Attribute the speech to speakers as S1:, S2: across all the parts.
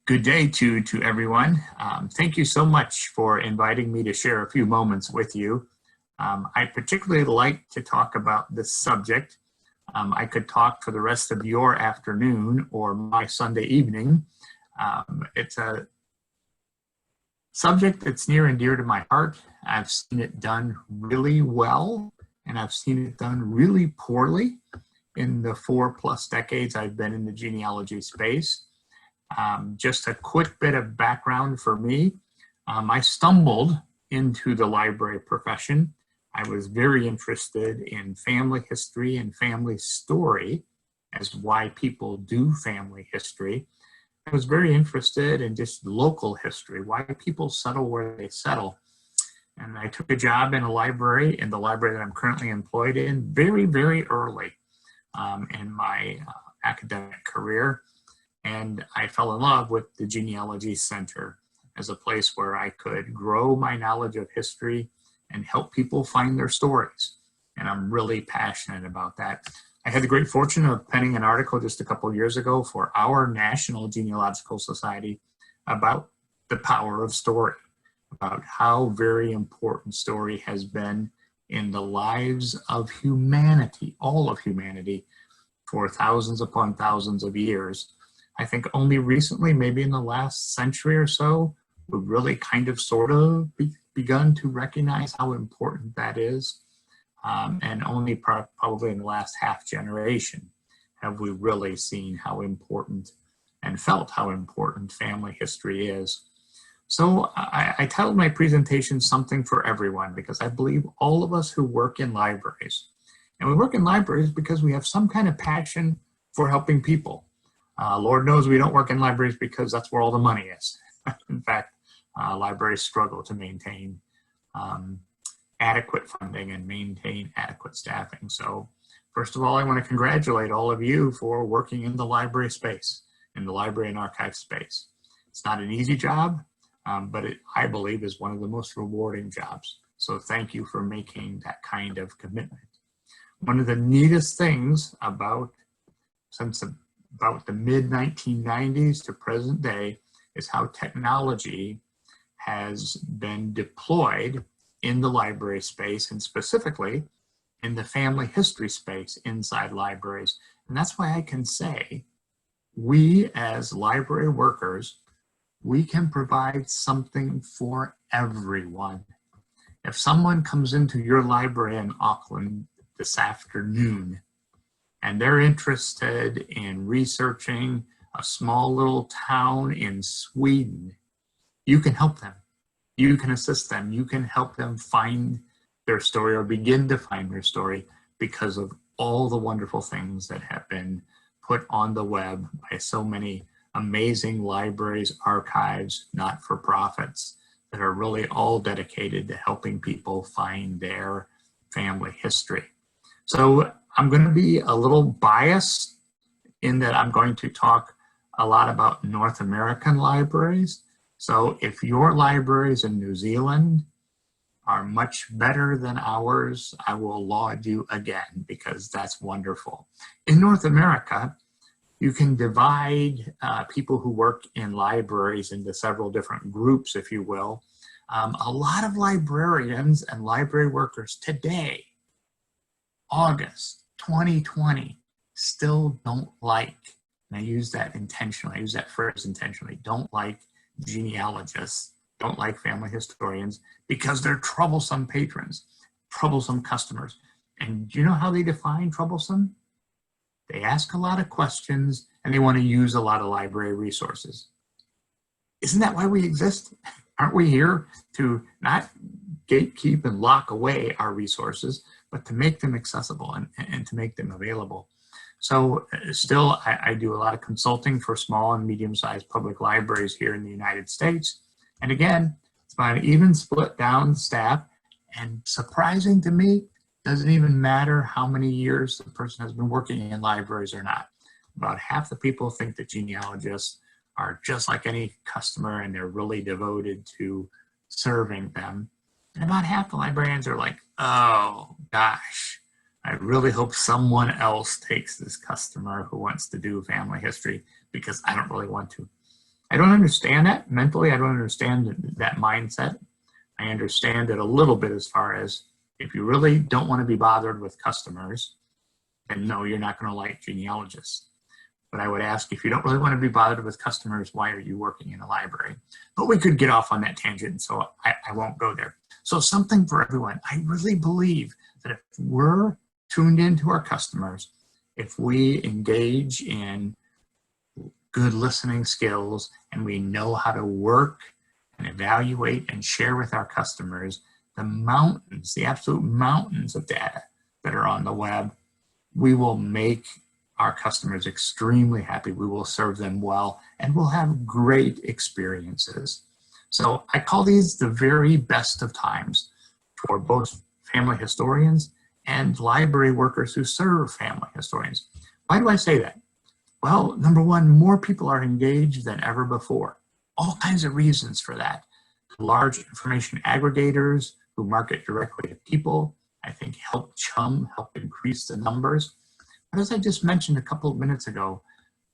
S1: Good day to everyone. Thank you so much for inviting me to share a few moments with you. I particularly like to talk about this subject. I could talk for the rest of your afternoon or my Sunday evening. It's a subject that's near and dear to my heart. I've seen it done really well, and I've seen it done really poorly in the 4+ decades I've been in the genealogy space. Just a quick bit of background for me. I stumbled into the library profession. I was very interested in family history and family story as why people do family history. I was very interested in just local history, why people settle where they settle. And I took a job in a library, in the library that I'm currently employed in, very, very early in my academic career. And I fell in love with the Genealogy Center as a place where I could grow my knowledge of history and help people find their stories. And I'm really passionate about that. I had the great fortune of penning an article just a couple of years ago for our National Genealogical Society about the power of story, about how very important story has been in the lives of humanity, all of humanity, for thousands upon thousands of years. I think only recently, maybe in the last century or so, we've really kind of sort of begun to recognize how important that is. And only probably in the last half generation have we really seen how important and felt how important family history is. So I titled my presentation Something for Everyone, because I believe all of us who work in libraries, and we work in libraries because we have some kind of passion for helping people. Lord knows we don't work in libraries because that's where all the money is. In fact, libraries struggle to maintain adequate funding and maintain adequate staffing. So first of all, I want to congratulate all of you for working in the library space, in the library and archive space. It's not an easy job, but it, I believe, is one of the most rewarding jobs. So thank you for making that kind of commitment. One of the neatest things about the mid-1990s to present day is how technology has been deployed in the library space, and specifically in the family history space inside libraries. And that's why I can say we as library workers, we can provide something for everyone. If someone comes into your library in Auckland this afternoon and they're interested in researching a small little town in Sweden, you can help them. You can assist them. You can help them find their story or begin to find their story because of all the wonderful things that have been put on the web by so many amazing libraries, archives, not-for-profits that are really all dedicated to helping people find their family history. So I'm going to be a little biased in that I'm going to talk a lot about North American libraries. So if your libraries in New Zealand are much better than ours, I will laud you again, because that's wonderful. In North America, you can divide people who work in libraries into several different groups, if you will. A lot of librarians and library workers today, August 2020, still don't like, and I use that intentionally, I use that phrase intentionally, don't like genealogists, don't like family historians, because they're troublesome patrons, troublesome customers. And do you know how they define troublesome? They ask a lot of questions and they want to use a lot of library resources. Isn't that why we exist? Aren't we here to not gatekeep and lock away our resources, but to make them accessible and to make them available? So still, I do a lot of consulting for small and medium-sized public libraries here in the United States. And again, it's about an even split down staff. And surprising to me, doesn't even matter how many years the person has been working in libraries or not. About half the people think that genealogists are just like any customer and they're really devoted to serving them. And about half the librarians are like, oh gosh, I really hope someone else takes this customer who wants to do family history because I don't really want to. I don't understand that mentally. I don't understand that mindset. I understand it a little bit as far as if you really don't want to be bothered with customers, then no, you're not going to like genealogists. But I would ask, if you don't really want to be bothered with customers, why are you working in a library? But we could get off on that tangent, so I won't go there. So something for everyone. I really believe that if we're tuned into our customers, if we engage in good listening skills and we know how to work and evaluate and share with our customers the mountains, the absolute mountains of data that are on the web, we will make our customers extremely happy. We will serve them well and we'll have great experiences. So I call these the very best of times for both family historians and library workers who serve family historians. Why do I say that? Well, number one, more people are engaged than ever before. All kinds of reasons for that. Large information aggregators who market directly to people, I think help increase the numbers. But as I just mentioned a couple of minutes ago,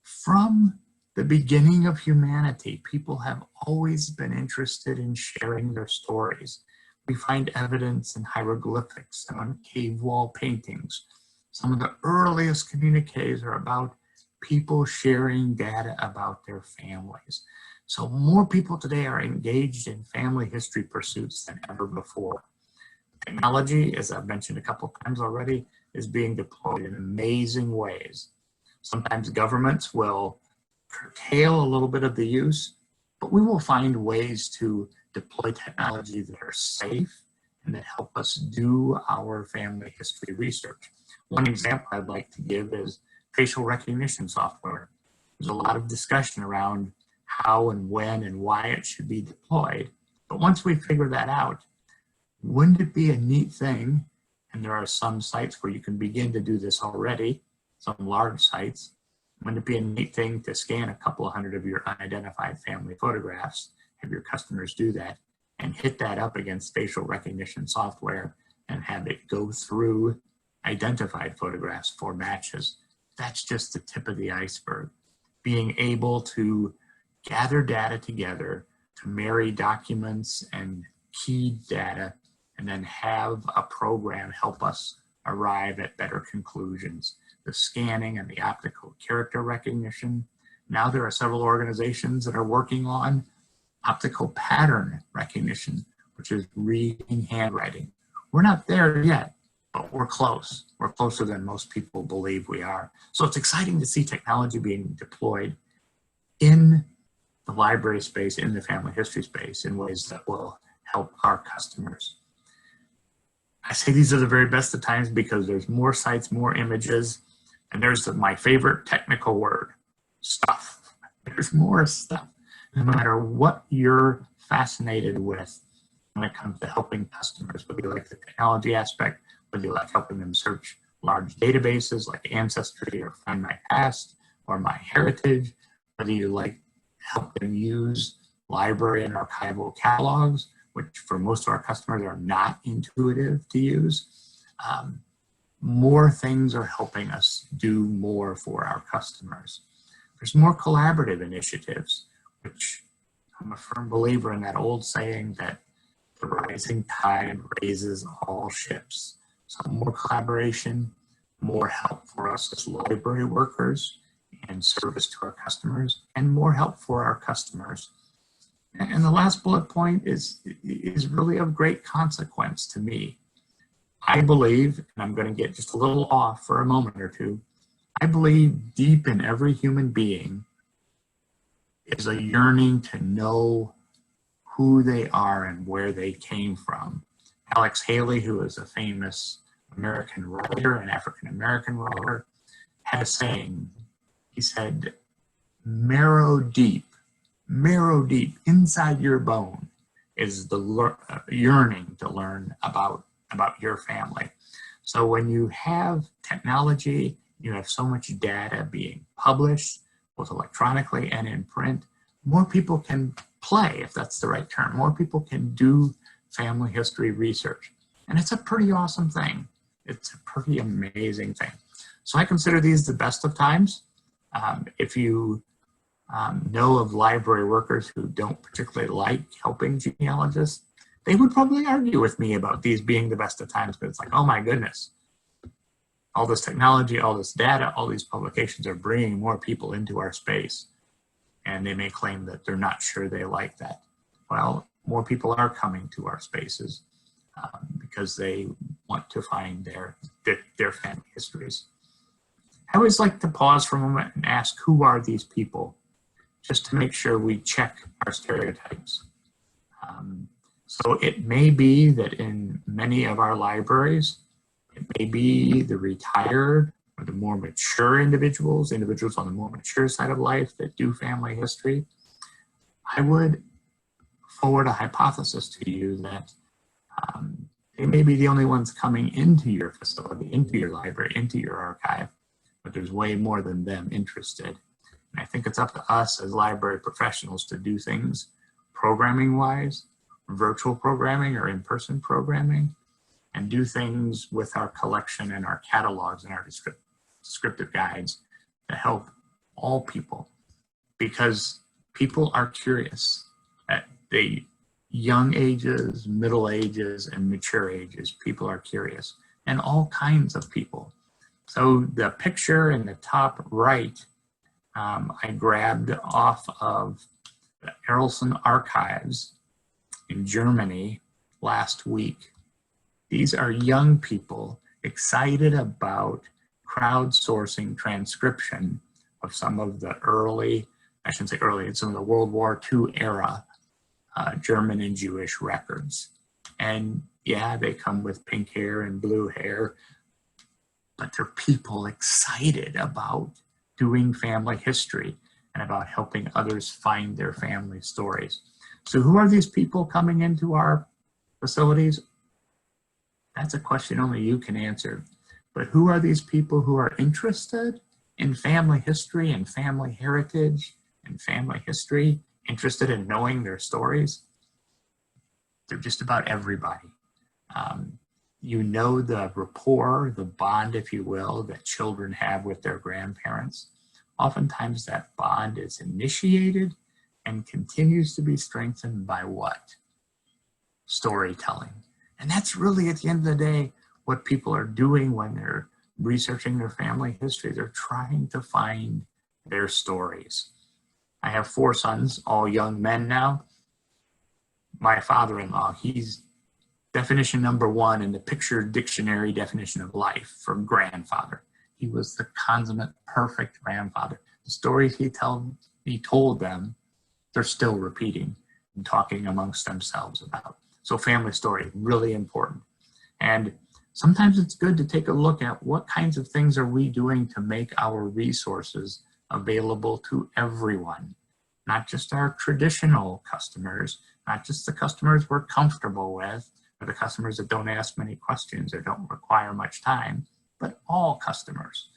S1: from the beginning of humanity, people have always been interested in sharing their stories. We find evidence in hieroglyphics and on cave wall paintings. Some of the earliest communiques are about people sharing data about their families. So more people today are engaged in family history pursuits than ever before. Technology, as I've mentioned a couple of times already, is being deployed in amazing ways. Sometimes governments will curtail a little bit of the use, but we will find ways to deploy technology that are safe and that help us do our family history research. One example I'd like to give is facial recognition software. There's a lot of discussion around how and when and why it should be deployed. But once we figure that out, wouldn't it be a neat thing? And there are some sites where you can begin to do this already, some large sites. Wouldn't it be a neat thing to scan a couple of hundred of your unidentified family photographs, have your customers do that, and hit that up against facial recognition software and have it go through identified photographs for matches? That's just the tip of the iceberg. Being able to gather data together, to marry documents and key data, and then have a program help us arrive at better conclusions. The scanning and the optical character recognition. Now there are several organizations that are working on optical pattern recognition, which is reading handwriting. We're not there yet, but we're close. We're closer than most people believe we are. So it's exciting to see technology being deployed in the library space, in the family history space, in ways that will help our customers. I say these are the very best of times because there's more sites, more images, and there's my favorite technical word, stuff. There's more stuff. No matter what you're fascinated with when it comes to helping customers, whether you like the technology aspect, whether you like helping them search large databases like Ancestry or Find My Past or My Heritage, whether you like help them use library and archival catalogs, which for most of our customers are not intuitive to use. More things are helping us do more for our customers. There's more collaborative initiatives, which I'm a firm believer in that old saying that the rising tide raises all ships. So more collaboration, more help for us as library workers and service to our customers, and more help for our customers. And the last bullet point is really of great consequence to me. I believe, and I'm going to get just a little off for a moment or two, I believe deep in every human being is a yearning to know who they are and where they came from. Alex Haley, who is a famous American writer, an African-American writer, had a saying. He said, marrow deep inside your bone is the yearning to learn about your family. So when you have technology, you have so much data being published, both electronically and in print, more people can play, if that's the right term. More people can do family history research. And it's a pretty awesome thing. It's a pretty amazing thing. So I consider these the best of times. If you know of library workers who don't particularly like helping genealogists, they would probably argue with me about these being the best of times, but it's like, oh my goodness, all this technology, all this data, all these publications are bringing more people into our space. And they may claim that they're not sure they like that. Well, more people are coming to our spaces because they want to find their family histories. I always like to pause for a moment and ask, who are these people? Just to make sure we check our stereotypes. So it may be that in many of our libraries, it may be the retired or the more mature individuals on the more mature side of life that do family history. I would forward a hypothesis to you that they may be the only ones coming into your facility, into your library, into your archive, but there's way more than them interested. And I think it's up to us as library professionals to do things programming-wise, virtual programming or in-person programming, and do things with our collection and our catalogs and our descriptive guides to help all people, because people are curious at the young ages, middle ages, and mature ages. People are curious, and all kinds of people. So the picture in the top right, I grabbed off of the Erelson archives in Germany last week. These are young people excited about crowdsourcing transcription of some of the early, I shouldn't say early, some of the World War II era German and Jewish records. And yeah, they come with pink hair and blue hair, but they're people excited about doing family history and about helping others find their family stories. So who are these people coming into our facilities? That's a question only you can answer. But who are these people who are interested in family history and family heritage and family history, interested in knowing their stories? They're just about everybody. You know the rapport, the bond, if you will, that children have with their grandparents. Oftentimes that bond is initiated and continues to be strengthened by what? Storytelling. And that's really, at the end of the day, what people are doing when they're researching their family history. They're trying to find their stories. I have 4 sons, all young men now. My father-in-law, he's definition number 1 in the picture dictionary definition of life for grandfather. He was the consummate, perfect grandfather. The stories he told them, they're still repeating and talking amongst themselves about. So family story, really important. And sometimes it's good to take a look at what kinds of things are we doing to make our resources available to everyone, not just our traditional customers, not just the customers we're comfortable with, or the customers that don't ask many questions or don't require much time, but all customers.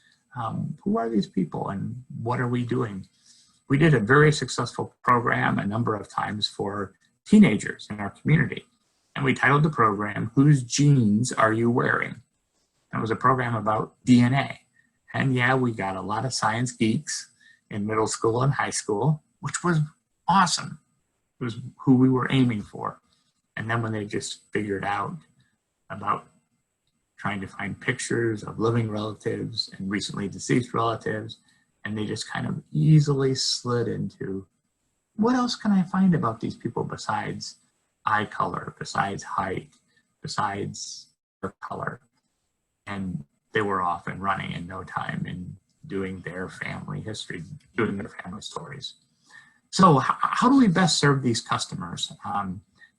S1: Who are these people and what are we doing? We did a very successful program a number of times for teenagers in our community. And we titled the program, Whose Genes Are You Wearing? It was a program about DNA. And yeah, we got a lot of science geeks in middle school and high school, which was awesome. It was who we were aiming for. And then when they just figured out about trying to find pictures of living relatives and recently deceased relatives, and they just kind of easily slid into, what else can I find about these people besides eye color, besides height, besides their color? And they were off and running in no time in doing their family history, doing their family stories. So how do we best serve these customers?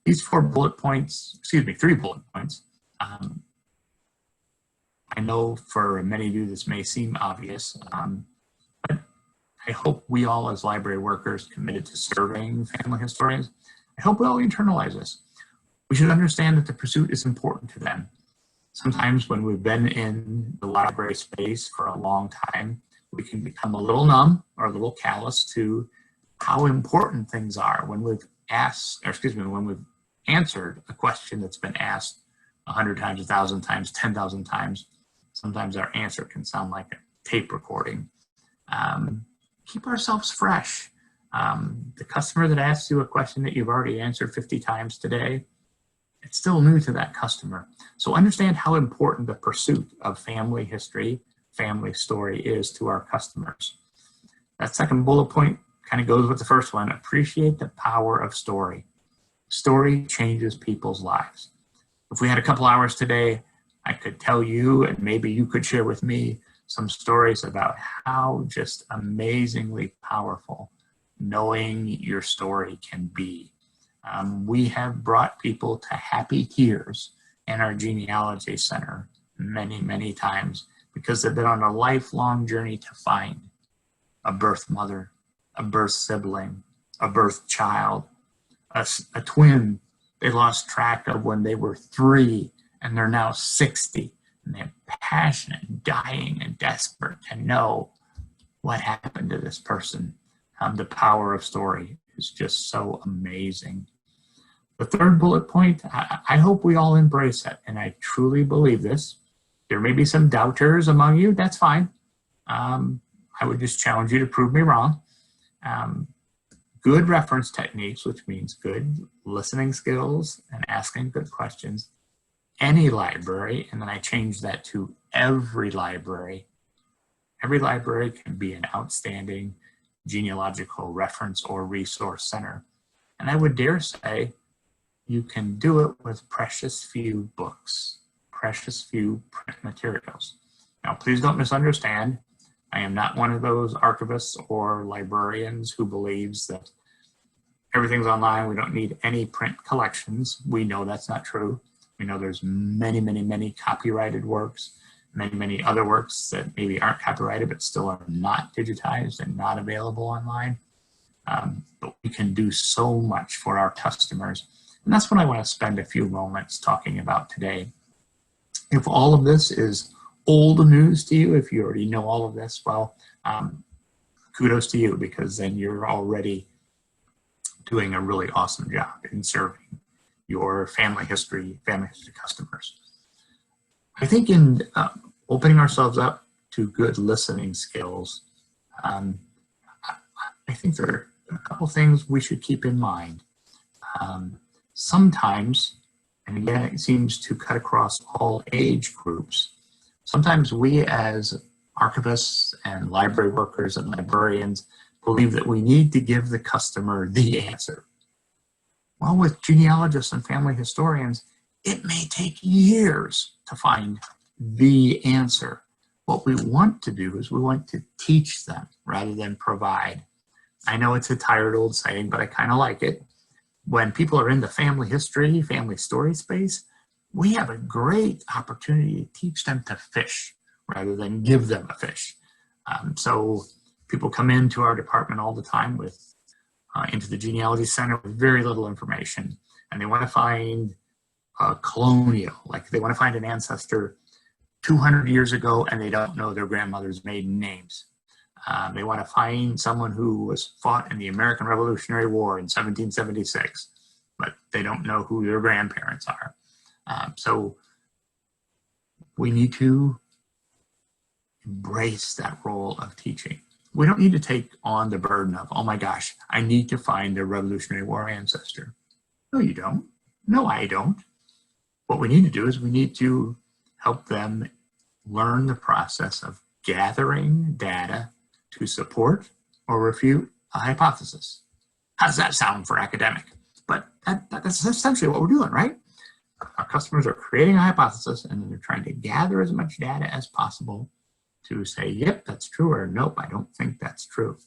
S1: These 3 bullet points. I know for many of you this may seem obvious, but I hope we all as library workers committed to serving family historians, I hope we all internalize this. We should understand that the pursuit is important to them. Sometimes when we've been in the library space for a long time, we can become a little numb or a little callous to how important things are when we've when we've answered a question that's been asked 100 times, 1,000 times, 10,000 times. Sometimes our answer can sound like a tape recording. Keep ourselves fresh. The customer that asks you a question that you've already answered 50 times today, it's still new to that customer. So understand how important the pursuit of family history, family story is to our customers. That second bullet point kind of goes with the first one. Appreciate the power of story. Story changes people's lives. If we had a couple hours today, I could tell you, and maybe you could share with me, some stories about how just amazingly powerful knowing your story can be. We have brought people to happy tears in our genealogy center many, many times because they've been on a lifelong journey to find a birth mother, a birth sibling, a birth child, a twin they lost track of when they were 3 and they're now 60, and they're passionate, dying, and desperate to know what happened to this person. The power of story is just so amazing. The third bullet point, I hope we all embrace it, and I truly believe this. There may be some doubters among you, that's fine. I would just challenge you to prove me wrong. Good reference techniques, which means good listening skills and asking good questions. Any library, and then I change that to every library. Every library can be an outstanding genealogical reference or resource center. And I would dare say you can do it with precious few books, precious few print materials. Now, please don't misunderstand. I am not one of those archivists or librarians who believes that everything's online. We don't need any print collections. We know that's not true. We know there's many, many, many copyrighted works, many, many other works that maybe aren't copyrighted but still are not digitized and not available online. But we can do so much for our customers. And that's what I want to spend a few moments talking about today. If all of this is old news to you, if you already know all of this, well, kudos to you, because then you're already doing a really awesome job in serving your family history customers. I think in opening ourselves up to good listening skills, I think there are a couple things we should keep in mind. Sometimes, and again, it seems to cut across all age groups, sometimes we as archivists and library workers and librarians believe that we need to give the customer the answer. Well, with genealogists and family historians, it may take years to find the answer. What we want to do is we want to teach them rather than provide. I know it's a tired old saying, but I kind of like it. When people are in the family history, family story space, we have a great opportunity to teach them to fish rather than give them a fish. So people come into our department all the time with into the genealogy center with very little information, and they want to find a colonial, like they want to find an ancestor 200 years ago and they don't know their grandmother's maiden names. They want to find someone who was fought in the American Revolutionary War in 1776, but they don't know who their grandparents are. So we need to embrace that role of teaching. We don't need to take on the burden of, oh my gosh, I need to find their Revolutionary War ancestor. No, you don't. No, I don't. What we need to do is we need to help them learn the process of gathering data to support or refute a hypothesis. How does that sound for academic? But that's essentially what we're doing, right? Our customers are creating a hypothesis and then they're trying to gather as much data as possible to say, yep, that's true, or nope, I don't think that's true.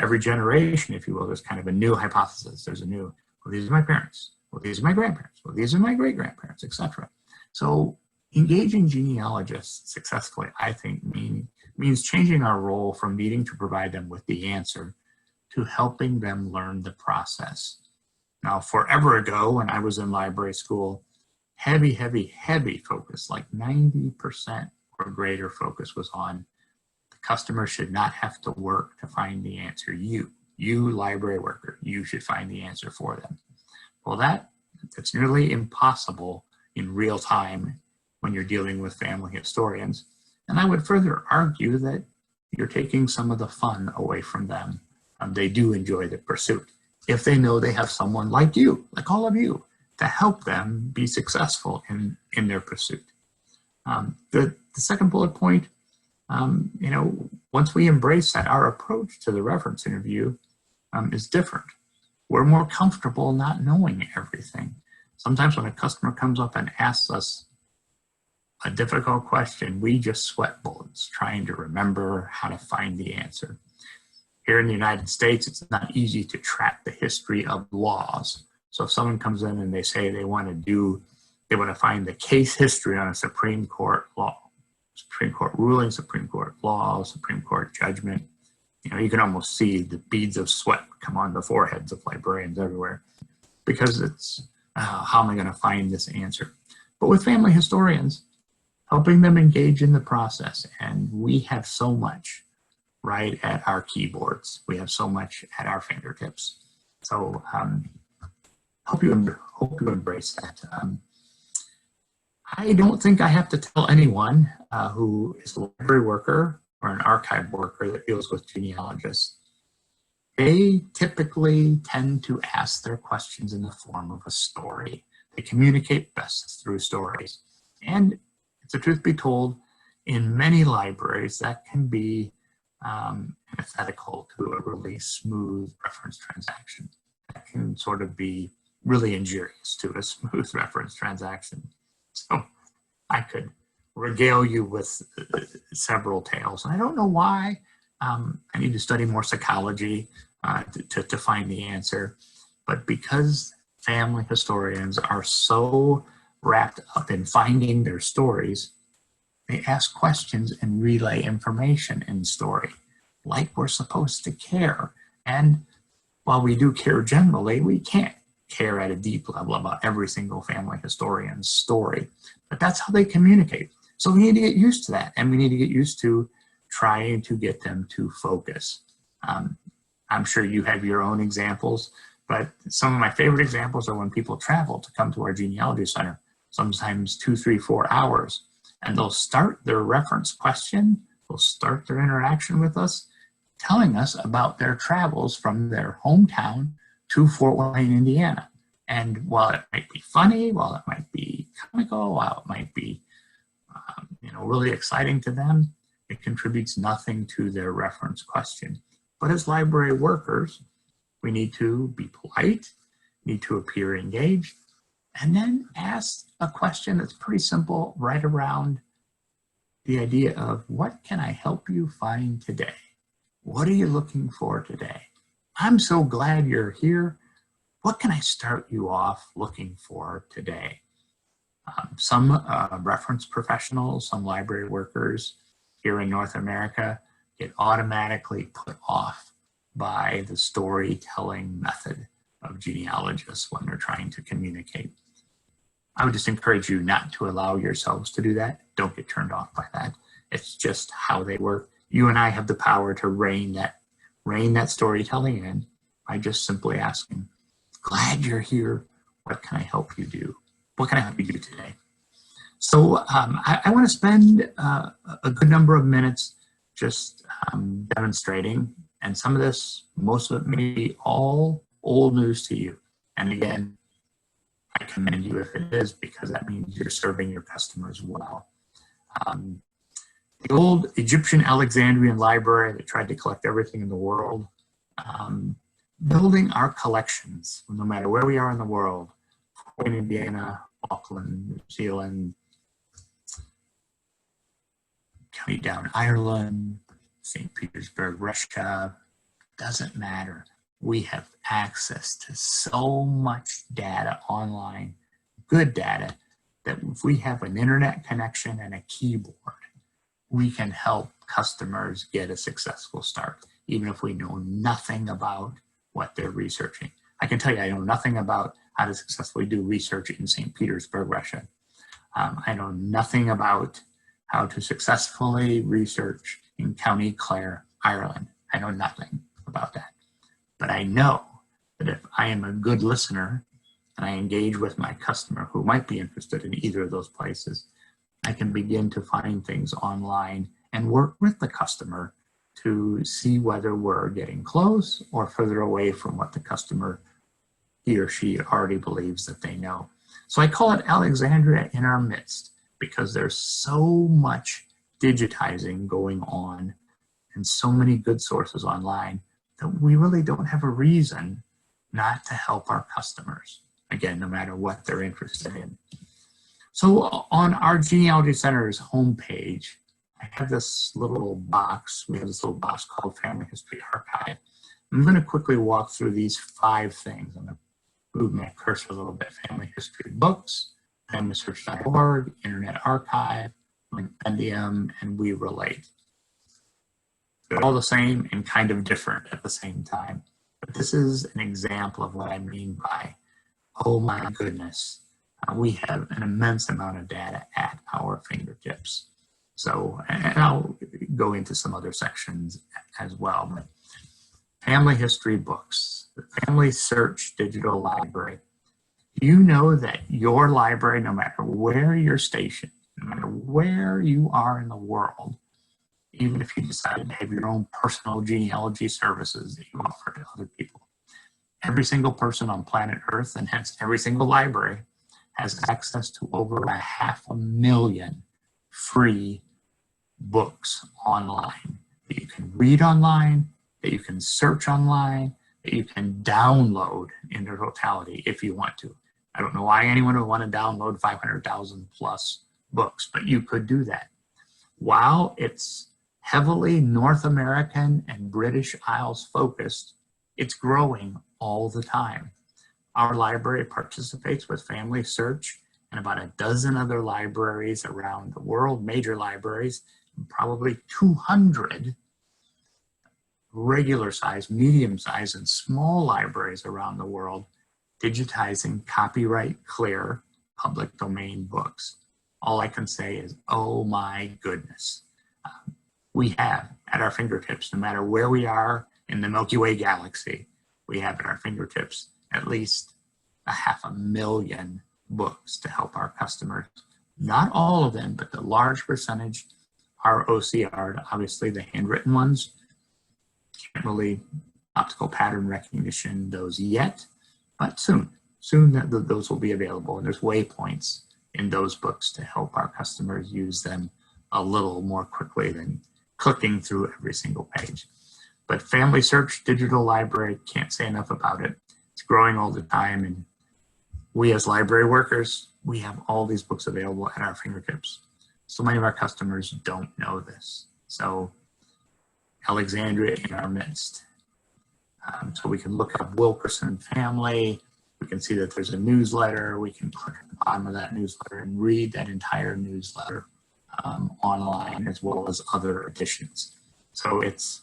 S1: Every generation, if you will, there's kind of a new hypothesis. There's a new, well, these are my parents. Well, these are my grandparents. Well, these are my great-grandparents, etc. So engaging genealogists successfully, I think, means changing our role from needing to provide them with the answer to helping them learn the process. Now, forever ago, when I was in library school, heavy focus, like 90% or greater focus was on the customer should not have to work to find the answer. You library worker, you should find the answer for them. Well, that's nearly impossible in real time when you're dealing with family historians. And I would further argue that you're taking some of the fun away from them they do enjoy the pursuit. If they know they have someone like you, like all of you, to help them be successful in their pursuit. The second bullet point, once we embrace that, our approach to the reference interview is different. We're more comfortable not knowing everything. Sometimes when a customer comes up and asks us a difficult question, we just sweat bullets trying to remember how to find the answer. Here in the United States, it's not easy to track the history of laws. So if someone comes in and they say they want to find the case history on a Supreme Court law, Supreme Court ruling, Supreme Court law, Supreme Court judgment, you can almost see the beads of sweat come on the foreheads of librarians everywhere, because it's, how am I going to find this answer? But with family historians, helping them engage in the process, and we have so much right at our keyboards. We have so much at our fingertips. So hope you embrace that. I don't think I have to tell anyone who is a library worker or an archive worker that deals with genealogists. They typically tend to ask their questions in the form of a story. They communicate best through stories. And if the truth be told, in many libraries, that can be antithetical to a really smooth reference transaction. That can sort of be really injurious to a smooth reference transaction. So I could regale you with several tales. I don't know why. I need to study more psychology to find the answer. But because family historians are so wrapped up in finding their stories, they ask questions and relay information in story, like we're supposed to care. And while we do care generally, we can't care at a deep level about every single family historian's story. But that's how they communicate. So we need to get used to that, and we need to get used to trying to get them to focus. I'm sure you have your own examples, but some of my favorite examples are when people travel to come to our genealogy center, sometimes 2, 3, 4 hours, and they'll start their reference question, they'll start their interaction with us, telling us about their travels from their hometown to Fort Wayne, Indiana. And while it might be funny, while it might be comical, while it might be really exciting to them, it contributes nothing to their reference question. But as library workers, we need to be polite, need to appear engaged, and then ask a question that's pretty simple right around the idea of, what can I help you find today? What are you looking for today? I'm so glad you're here. What can I start you off looking for today? Some reference professionals, some library workers here in North America get automatically put off by the storytelling method of genealogists when they're trying to communicate. I would just encourage you not to allow yourselves to do that. Don't get turned off by that. It's just how they work. You and I have the power to rein that storytelling in by just simply asking, glad you're here. What can I help you do? What can I help you do today? So I want to spend a good number of minutes just demonstrating, and some of this, most of it may be all old news to you. And again, I commend you if it is, because that means you're serving your customers well. The old Egyptian Alexandrian library that tried to collect everything in the world, building our collections, no matter where we are in the world, in Indiana, Auckland, New Zealand, County Down, Ireland, St. Petersburg, Russia, doesn't matter. We have access to so much data online, good data, that if we have an internet connection and a keyboard, we can help customers get a successful start, even if we know nothing about what they're researching. I can tell you, I know nothing about how to successfully do research in St. Petersburg, Russia. I know nothing about how to successfully research in County Clare, Ireland. I know nothing about that. But I know that if I am a good listener and I engage with my customer who might be interested in either of those places, I can begin to find things online and work with the customer to see whether we're getting close or further away from what the customer, he or she, already believes that they know. So I call it Alexandria in our midst, because there's so much digitizing going on and so many good sources online that we really don't have a reason not to help our customers, again, no matter what they're interested in. So on our Genealogy Center's homepage, I have this little box. We have this little box called Family History Archive. I'm going to quickly walk through these 5 things. I'm going to move my cursor a little bit. Family History Books, FamilySearch.org, Internet Archive, Compendium, and We Relate. They're all the same and kind of different at the same time. But this is an example of what I mean by, oh my goodness, we have an immense amount of data at our fingertips. So, and I'll go into some other sections as well. But Family History Books, the Family Search Digital Library. You know that your library, no matter where you're stationed, no matter where you are in the world, even if you decide to have your own personal genealogy services that you offer to other people, every single person on planet Earth, and hence every single library, has access to over 500,000 free books online that you can read online, that you can search online, that you can download in their totality if you want to. I don't know why anyone would want to download 500,000 plus books, but you could do that. While it's heavily North American and British Isles focused, it's growing all the time. Our library participates with Family Search and about a dozen other libraries around the world, major libraries, and probably 200 regular size, medium size, and small libraries around the world, digitizing copyright clear public domain books. All I can say is, oh my goodness. We have at our fingertips, no matter where we are in the Milky Way galaxy, we have at our fingertips at least 500,000 books to help our customers. Not all of them, but the large percentage are OCR, obviously the handwritten ones. Can't really optical pattern recognition those yet, but soon those will be available, and there's waypoints in those books to help our customers use them a little more quickly than clicking through every single page. But Family Search Digital Library, can't say enough about it. It's growing all the time, and we as library workers, we have all these books available at our fingertips. So many of our customers don't know this. So Alexandria in our midst. So we can look up Wilkerson family. We can see that there's a newsletter. We can click at the bottom of that newsletter and read that entire newsletter online, as well as other editions. So it's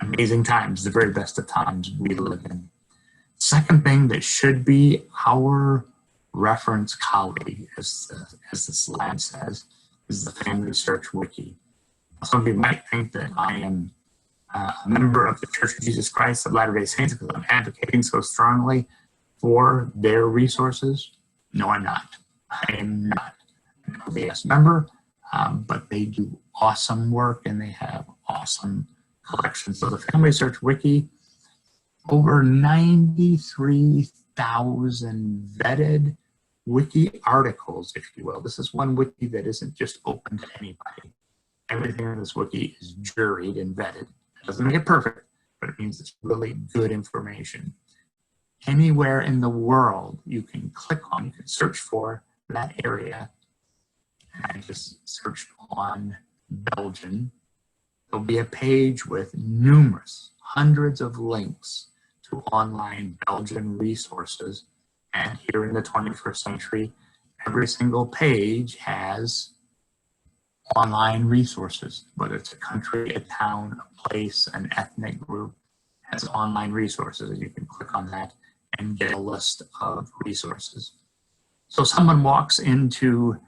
S1: amazing times, the very best of times we live in. Second thing that should be our reference colleague, as the slide says, is the Family Search Wiki. Some of you might think that I am a member of the Church of Jesus Christ of Latter-day Saints because I'm advocating so strongly for their resources. No, I'm not. I am not an LDS member, but they do awesome work and they have awesome collections. So the Family Search Wiki, over 93,000 vetted wiki articles, if you will. This is one wiki that isn't just open to anybody. Everything in this wiki is juried and vetted. It doesn't make it perfect, but it means it's really good information. Anywhere in the world you can click on, you can search for that area. And I just searched on Belgian. There'll be a page with hundreds of links to online Belgian resources. And here in the 21st century, every single page has online resources, whether it's a country, a town, a place, an ethnic group, has online resources, and you can click on that and get a list of resources. So someone walks into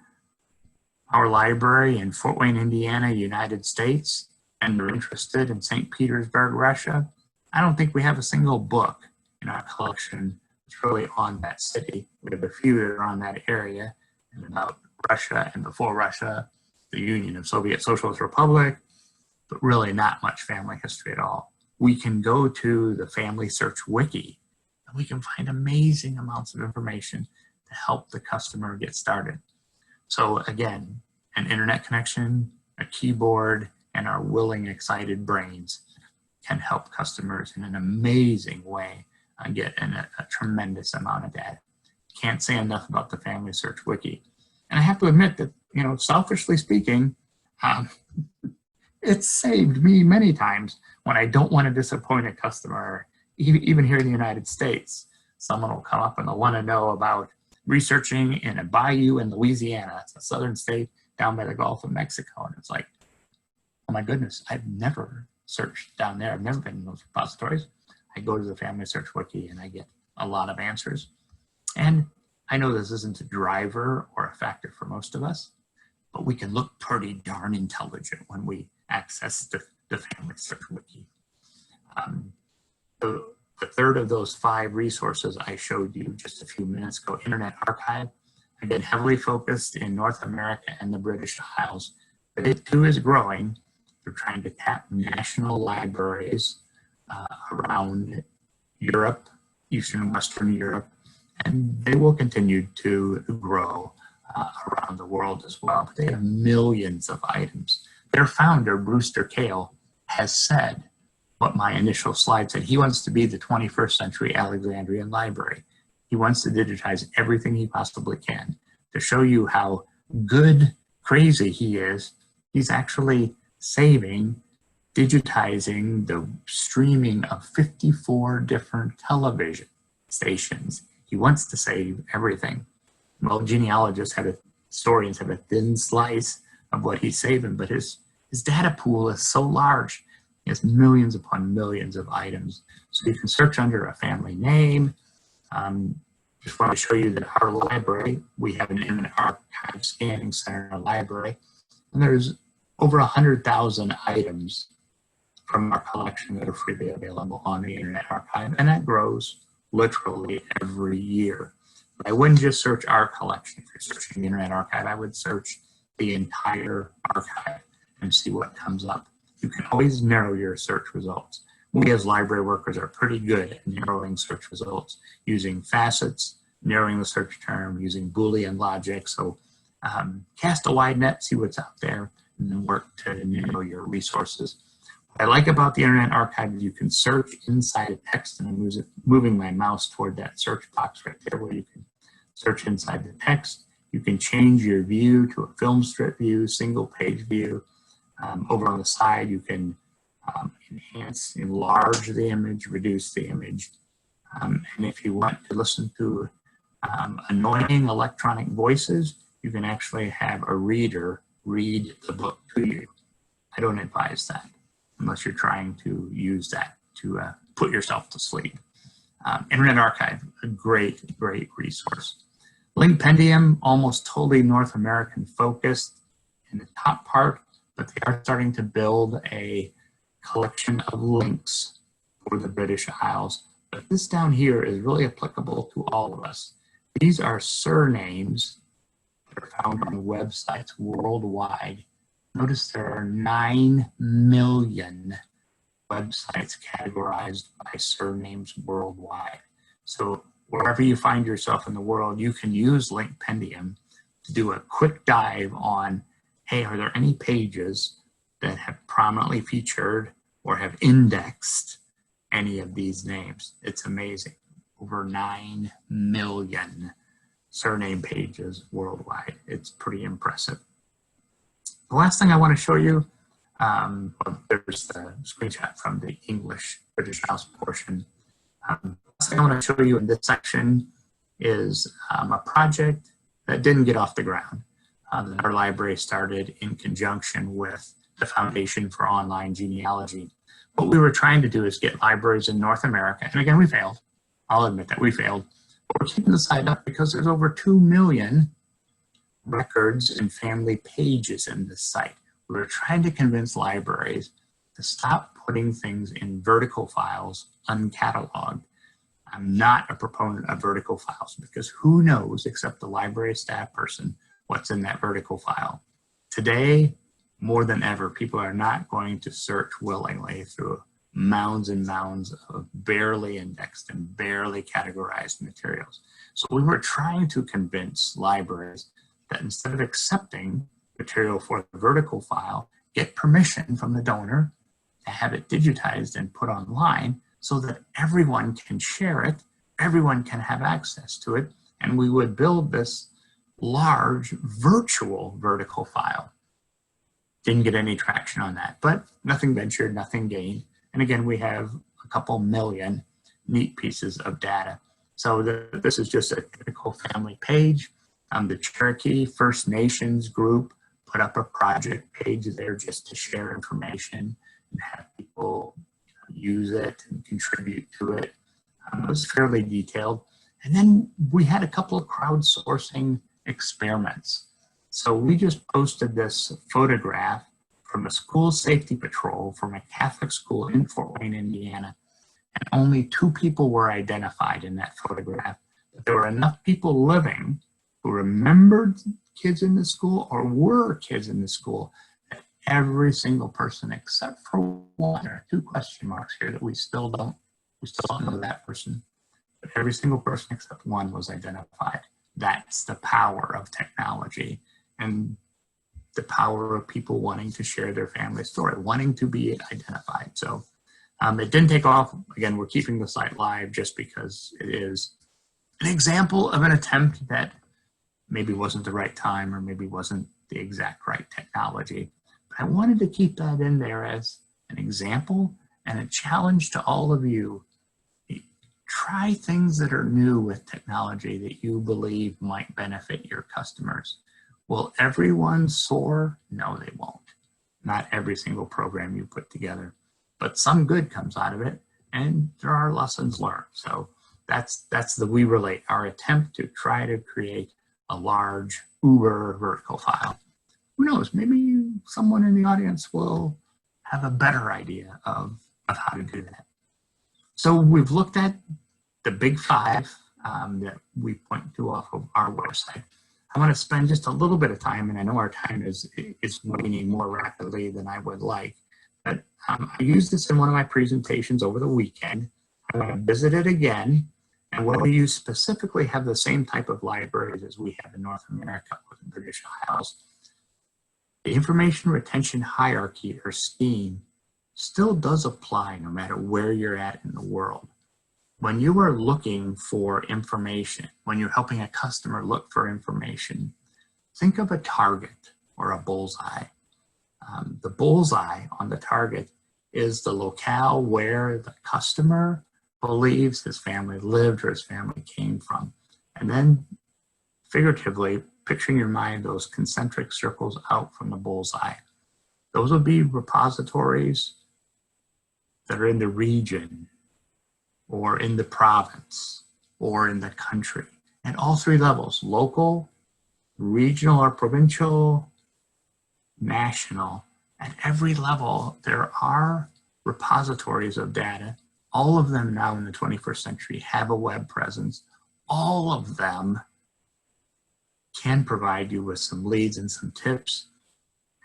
S1: our library in Fort Wayne, Indiana, United States, and they're interested in St. Petersburg, Russia. I don't think we have a single book in our collection that's really on that city. We have a few that are on that area, and about Russia and before Russia, the Union of Soviet Socialist Republic, but really not much family history at all. We can go to the Family Search Wiki, and we can find amazing amounts of information to help the customer get started. So again, an internet connection, a keyboard, and our willing, excited brains can help customers in an amazing way get a tremendous amount of data. Can't say enough about the Family Search Wiki. And I have to admit that, you know, selfishly speaking, it's saved me many times when I don't want to disappoint a customer, even here in the United States. Someone will come up and they'll want to know about researching in a bayou in Louisiana. It's a southern state down by the Gulf of Mexico. And it's like, oh my goodness, I've never searched down there. I've never been in those repositories. I go to the Family Search Wiki and I get a lot of answers. And I know this isn't a driver or a factor for most of us, but we can look pretty darn intelligent when we access the Family Search Wiki. The third of those 5 resources I showed you just a few minutes ago, Internet Archive, again, heavily focused in North America and the British Isles, but it too is growing. They're trying to tap national libraries around Europe, Eastern and Western Europe, and they will continue to grow around the world as well. But they have millions of items. Their founder, Brewster Kahle, has said what my initial slide said. He wants to be the 21st century Alexandrian library. He wants to digitize everything he possibly can. To show you how crazy he is, he's actually digitizing the streaming of 54 different television stations. He wants to save everything. Well, historians have a thin slice of what he's saving, but his data pool is so large. He has millions upon millions of items. So you can search under a family name. Just want to show you that our library, we have an Internet Archive scanning center in our library, and there's over 100,000 items from our collection that are freely available on the Internet Archive, and that grows literally every year. But I wouldn't just search our collection. If you're searching the Internet Archive, I would search the entire archive and see what comes up. You can always narrow your search results. We as library workers are pretty good at narrowing search results using facets, narrowing the search term, using Boolean logic. So cast a wide net, see what's out there, and then work to narrow your resources. What I like about the Internet Archive is you can search inside a text, and I'm moving my mouse toward that search box right there where you can search inside the text. You can change your view to a film strip view, single page view. Over on the side, you can enhance, enlarge the image, reduce the image. And if you want to listen to annoying electronic voices, you can actually have a reader read the book to you. I don't advise that unless you're trying to use that to put yourself to sleep. Internet Archive, a great resource. Linkpendium, almost totally North American focused in the top part, but they are starting to build a collection of links for the British Isles. But this down here is really applicable to all of us. These are surnames that are found on websites worldwide. Notice there are 9 million websites categorized by surnames worldwide. So wherever you find yourself in the world, you can use Linkpendium to do a quick dive on, hey, are there any pages that have prominently featured or have indexed any of these names? It's amazing. Over 9 million surname pages worldwide. It's pretty impressive. The last thing I want to show you, there's the screenshot from the English British Isles portion. The last thing I want to show you in this section is a project that didn't get off the ground. That our library started in conjunction with the Foundation for Online Genealogy. What we were trying to do is get libraries in North America, and again, we failed. I'll admit that we failed. But we're keeping the site up because there's over 2 million records and family pages in this site. We were trying to convince libraries to stop putting things in vertical files uncatalogued. I'm not a proponent of vertical files because who knows, except the library staff person, what's in that vertical file. Today, more than ever, people are not going to search willingly through mounds and mounds of barely indexed and barely categorized materials. So we were trying to convince libraries that instead of accepting material for the vertical file, get permission from the donor to have it digitized and put online so that everyone can share it, everyone can have access to it, and we would build this large virtual vertical file. Didn't get any traction on that, but nothing ventured, nothing gained. And again, we have a couple million neat pieces of data. So this is just a typical family page. The Cherokee First Nations group put up a project page there just to share information and have people use it and contribute to it. It was fairly detailed. And then we had a couple of crowdsourcing experiments. So we just posted this photograph from a school safety patrol from a Catholic school in Fort Wayne, Indiana. And only 2 people were identified in that photograph. But there were enough people living who remembered kids in the school or were kids in the school that every single person except for one, there are 2 question marks here that we still don't know that person, but every single person except one was identified. That's the power of technology and the power of people wanting to share their family story, wanting to be identified. So it didn't take off. Again, we're keeping the site live just because it is an example of an attempt that maybe wasn't the right time or maybe wasn't the exact right technology. But I wanted to keep that in there as an example and a challenge to all of you. Try things that are new with technology that you believe might benefit your customers. Will everyone soar? No, they won't. Not every single program you put together, but some good comes out of it, and there are lessons learned. So that's the We Relate, our attempt to try to create a large Uber vertical file. Who knows, maybe someone in the audience will have a better idea of how to do that. So we've looked at the big 5 that we point to off of our website. I want to spend just a little bit of time, and I know our time is waning more rapidly than I would like, but I used this in one of my presentations over the weekend. I want to visit it again, and whether you specifically have the same type of libraries as we have in North America or the British Isles, the information retention hierarchy or scheme still does apply no matter where you're at in the world. When you are looking for information, when you're helping a customer look for information, think of a target or a bullseye. The bullseye on the target is the locale where the customer believes his family lived or his family came from. And then figuratively, picture in your mind those concentric circles out from the bullseye. Those would be repositories that are in the region, or in the province, or in the country. At all 3 levels, local, regional or provincial, national. At every level, there are repositories of data. All of them now in the 21st century have a web presence. All of them can provide you with some leads and some tips.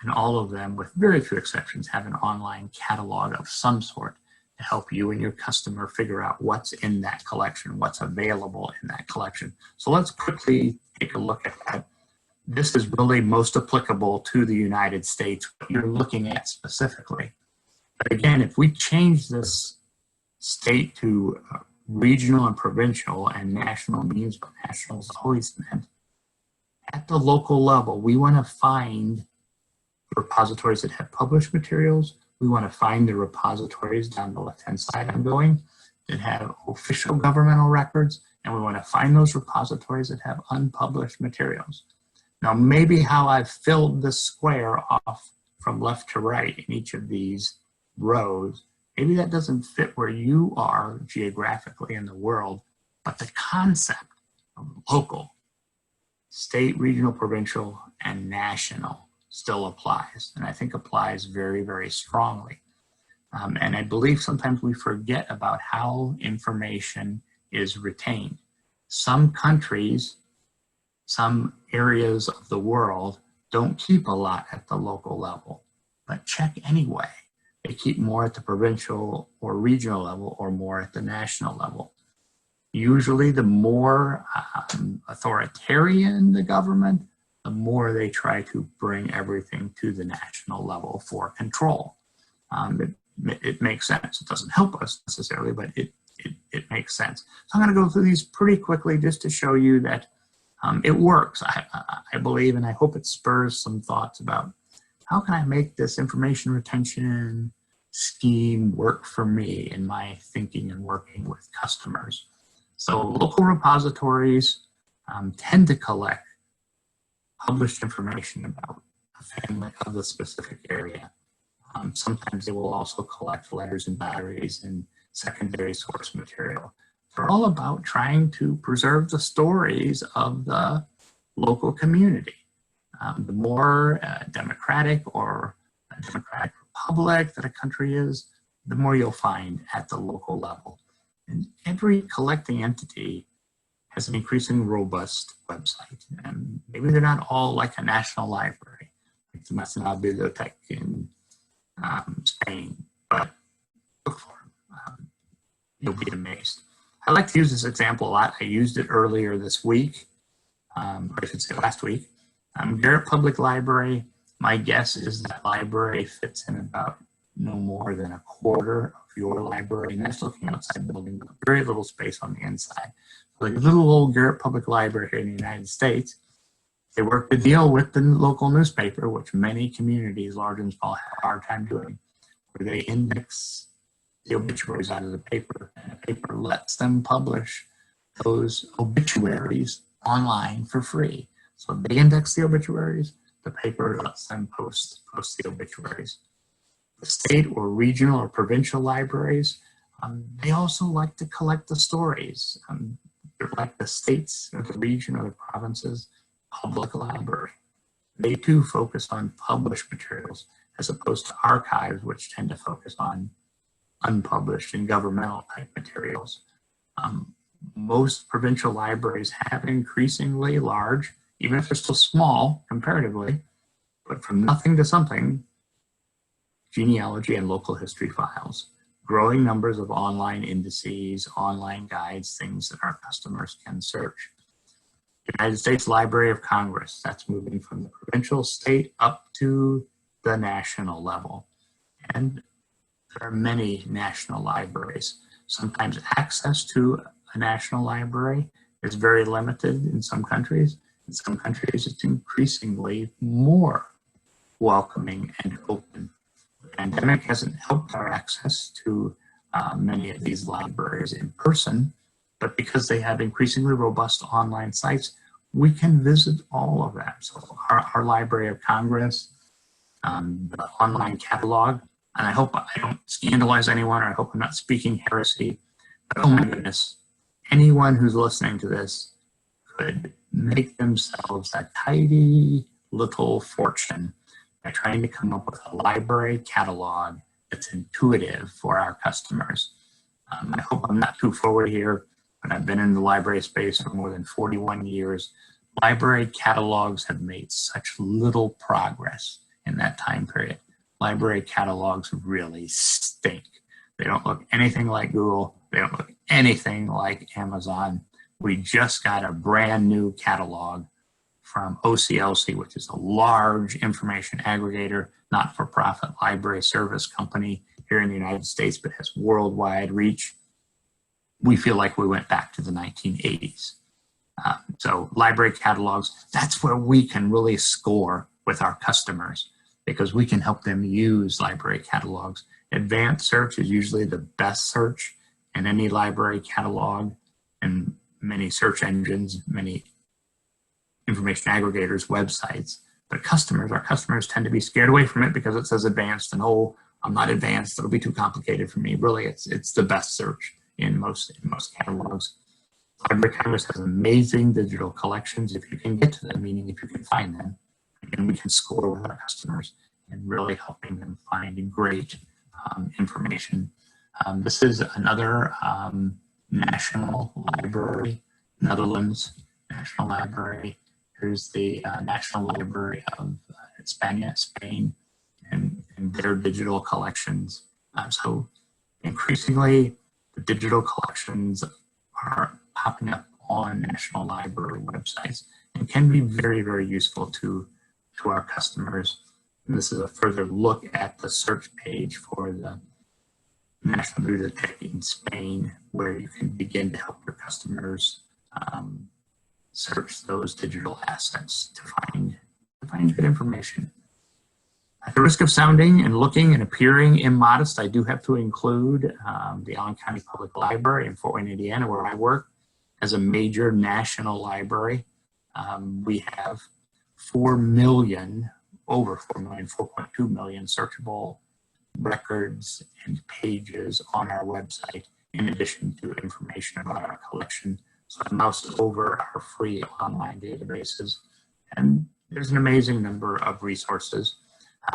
S1: And all of them, with very few exceptions, have an online catalog of some sort to help you and your customer figure out what's in that collection, what's available in that collection. So let's quickly take a look at that. This is really most applicable to the United States, what you're looking at specifically. But again, if we change this state to regional and provincial, and national means what national has always meant, at the local level, we want to find repositories that have published materials. We want to find the repositories down the left-hand side I'm going that have official governmental records, and we want to find those repositories that have unpublished materials. Now, maybe how I've filled this square off from left to right in each of these rows, maybe that doesn't fit where you are geographically in the world, but the concept of local, state, regional, provincial, and national still applies, and I think applies very, very strongly. And I believe sometimes we forget about how information is retained. Some countries, some areas of the world don't keep a lot at the local level, but check anyway. They keep more at the provincial or regional level or more at the national level. Usually the more authoritarian the government, the more they try to bring everything to the national level for control. It makes sense. It doesn't help us necessarily, but it makes sense. So I'm going to go through these pretty quickly just to show you that it works. I believe, and I hope it spurs some thoughts about how can I make this information retention scheme work for me in my thinking and working with customers. So local repositories tend to collect published information about a family of the specific area. Sometimes they will also collect letters and diaries and secondary source material. They're all about trying to preserve the stories of the local community. The more democratic or a democratic republic that a country is, the more you'll find at the local level. And every collecting entity has an increasingly robust website. And maybe they're not all like a national library, like the National Bibliothèque in Spain, but look for them. You'll be amazed. I like to use this example a lot. I used it earlier this week, or I should say last week. Garrett Public Library, my guess is that library fits in about no more than a quarter of your library, and that's looking outside the building, but very little space on the inside. So like a little old Garrett Public Library here in the United States, they work to deal with the local newspaper, which many communities, large and small, have a hard time doing, where they index the obituaries out of the paper, and the paper lets them publish those obituaries online for free. So they index the obituaries, the paper lets them post the obituaries. The state or regional or provincial libraries, they also like to collect the stories. They're like the states or the region or the province's public library. They too focus on published materials as opposed to archives, which tend to focus on unpublished and governmental type materials. Most provincial libraries have increasingly large, even if they're still small comparatively, but from nothing to something, genealogy and local history files, growing numbers of online indices, online guides, things that our customers can search. United States Library of Congress, that's moving from the provincial, state, up to the national level. And there are many national libraries. Sometimes access to a national library is very limited in some countries. In some countries, it's increasingly more welcoming and open. The pandemic hasn't helped our access to many of these libraries in person, but because they have increasingly robust online sites, we can visit all of them. So our Library of Congress, the online catalog, and I hope I don't scandalize anyone, or I hope I'm not speaking heresy, but oh my goodness, anyone who's listening to this could make themselves a tidy little fortune by trying to come up with a library catalog that's intuitive for our customers. I hope I'm not too forward here, but I've been in the library space for more than 41 years. Library catalogs have made such little progress in that time period. Library catalogs really stink. They don't look anything like Google. They don't look anything like Amazon. We just got a brand new catalog from OCLC, which is a large information aggregator, not-for-profit library service company here in the United States, but has worldwide reach. We feel like we went back to the 1980s. So library catalogs, that's where we can really score with our customers, because we can help them use library catalogs. Advanced search is usually the best search in any library catalog, and many search engines, many information aggregators, websites. But our customers tend to be scared away from it because it says advanced, and oh, I'm not advanced, it'll be too complicated for me. Really, it's the best search in most catalogs. Library of Congress has amazing digital collections if you can get to them, meaning if you can find them. And we can score with our customers and really helping them find great information. This is another national library, Netherlands National Library, Here's the National Library of Spain, and their digital collections. So increasingly, the digital collections are popping up on National Library websites and can be very, very useful to our customers. And this is a further look at the search page for the National Bibliotheca in Spain, where you can begin to help your customers search those digital assets to find good information. At the risk of sounding and looking and appearing immodest, I do have to include the Allen County Public Library in Fort Wayne, Indiana, where I work, as a major national library. We have 4 million, over 4 million, 4.2 million searchable records and pages on our website, in addition to information about our collection. So I mouse over our free online databases, and there's an amazing number of resources.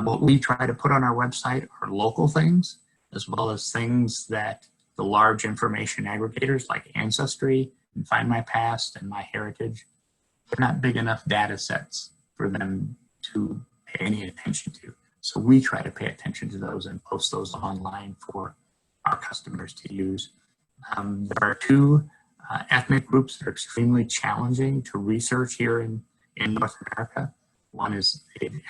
S1: What we try to put on our website are local things, as well as things that the large information aggregators like Ancestry and Find My Past and My Heritage, they're not big enough data sets for them to pay any attention to. So we try to pay attention to those and post those online for our customers to use. There are 2 ethnic groups that are extremely challenging to research here in North America. One is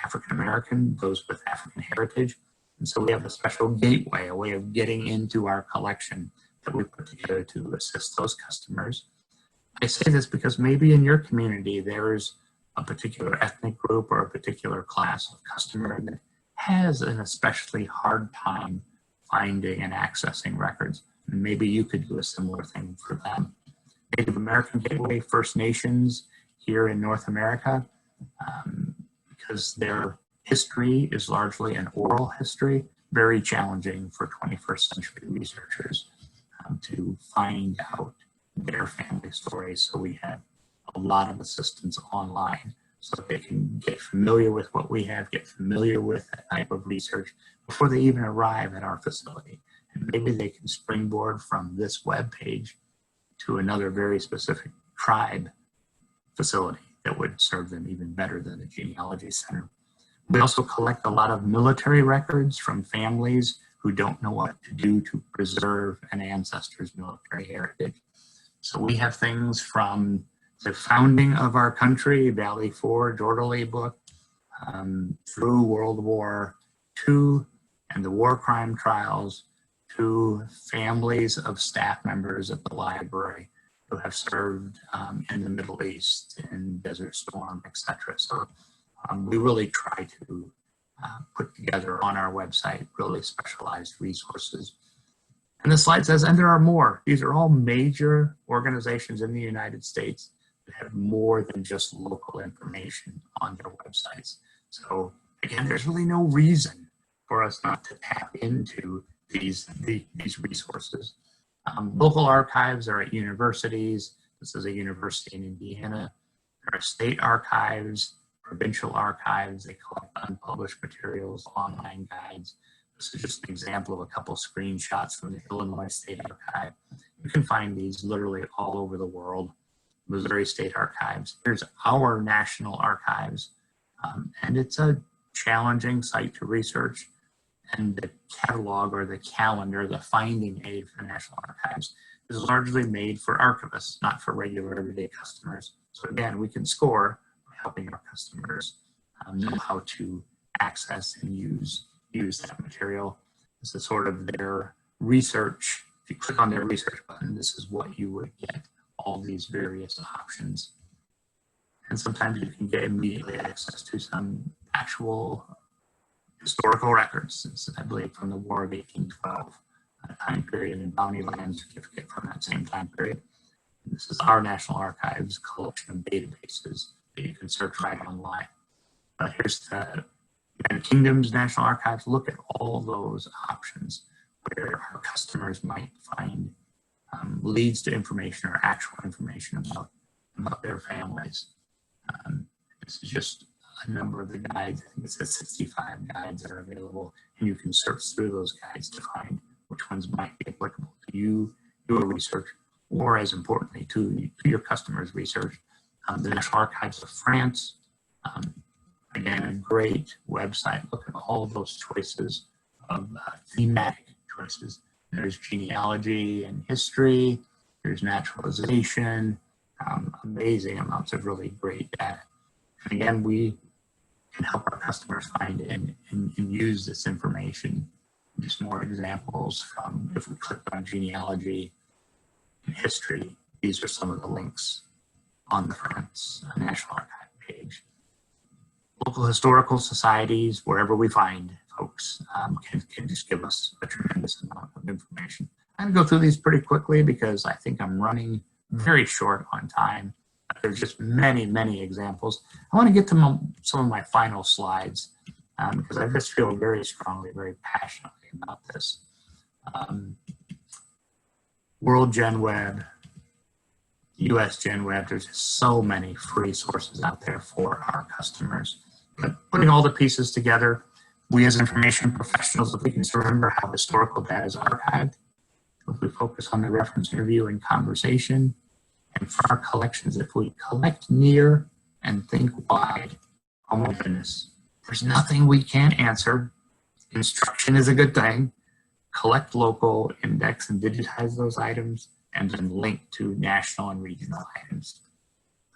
S1: African American, those with African heritage. And so we have a special gateway, a way of getting into our collection that we put together to assist those customers. I say this because maybe in your community there's a particular ethnic group or a particular class of customer that has an especially hard time finding and accessing records. And maybe you could do a similar thing for them. Native American Gateway, First Nations here in North America, because their history is largely an oral history, very challenging for 21st century researchers to find out their family stories. So we have a lot of assistance online so that they can get familiar with what we have, get familiar with that type of research before they even arrive at our facility. And maybe they can springboard from this web page to another very specific tribe facility that would serve them even better than the Genealogy Center. We also collect a lot of military records from families who don't know what to do to preserve an ancestor's military heritage. So we have things from the founding of our country, Valley Forge Orderly book, through World War II and the war crime trials, to families of staff members at the library who have served in the Middle East, in Desert Storm, etc. So we really try to put together on our website really specialized resources. And the slide says, and there are more. These are all major organizations in the United States that have more than just local information on their websites. So again, there's really no reason for us not to tap into these resources. Local archives are at universities. This is a university in Indiana. There are state archives, provincial archives. They collect unpublished materials, online guides. This is just an example of a couple screenshots from the Illinois State Archive. You can find these literally all over the world. Missouri State Archives. Here's our national archives. And it's a challenging site to research. And the catalog or the calendar, the finding aid for the National Archives, is largely made for archivists, not for regular everyday customers. So again, we can score by helping our customers know how to access and use that material. This is sort of their research. If you click on their research button, this is what you would get, all these various options. And sometimes you can get immediately access to some actual historical records. This is, I believe, from the War of 1812 time period, and Bounty Land certificate from that same time period. And this is our National Archives collection of databases that you can search right online. Here's the United Kingdom's National Archives. Look at all those options where our customers might find leads to information or actual information about their families. This is just a number of the guides. I think it says 65 guides that are available, and you can search through those guides to find which ones might be applicable to you, your research, or as importantly to your customers' research. The National Archives of France, again, a great website. Look at all of those choices of thematic choices. There's genealogy and history, there's naturalization, amazing amounts of really great data. And again, we can help our customers find and use this information. Just more examples from, if we click on genealogy and history, these are some of the links on the France National Archive page. Local historical societies, wherever we find folks, can just give us a tremendous amount of information. I'm going to go through these pretty quickly because I think I'm running very short on time. There's just many, many examples. I want to get to some of my final slides because I just feel very strongly, very passionately about this. World Gen Web, US Gen Web, there's just so many free sources out there for our customers. But putting all the pieces together, we as information professionals, if we can remember how historical data is archived, if we focus on the reference, interview, and conversation, and for our collections, if we collect near and think wide, oh my goodness, there's nothing we can't answer. Instruction is a good thing. Collect local, index and digitize those items, and then link to national and regional items.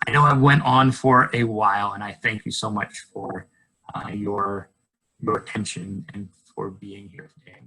S1: I know I went on for a while, and I thank you so much for your attention and for being here today.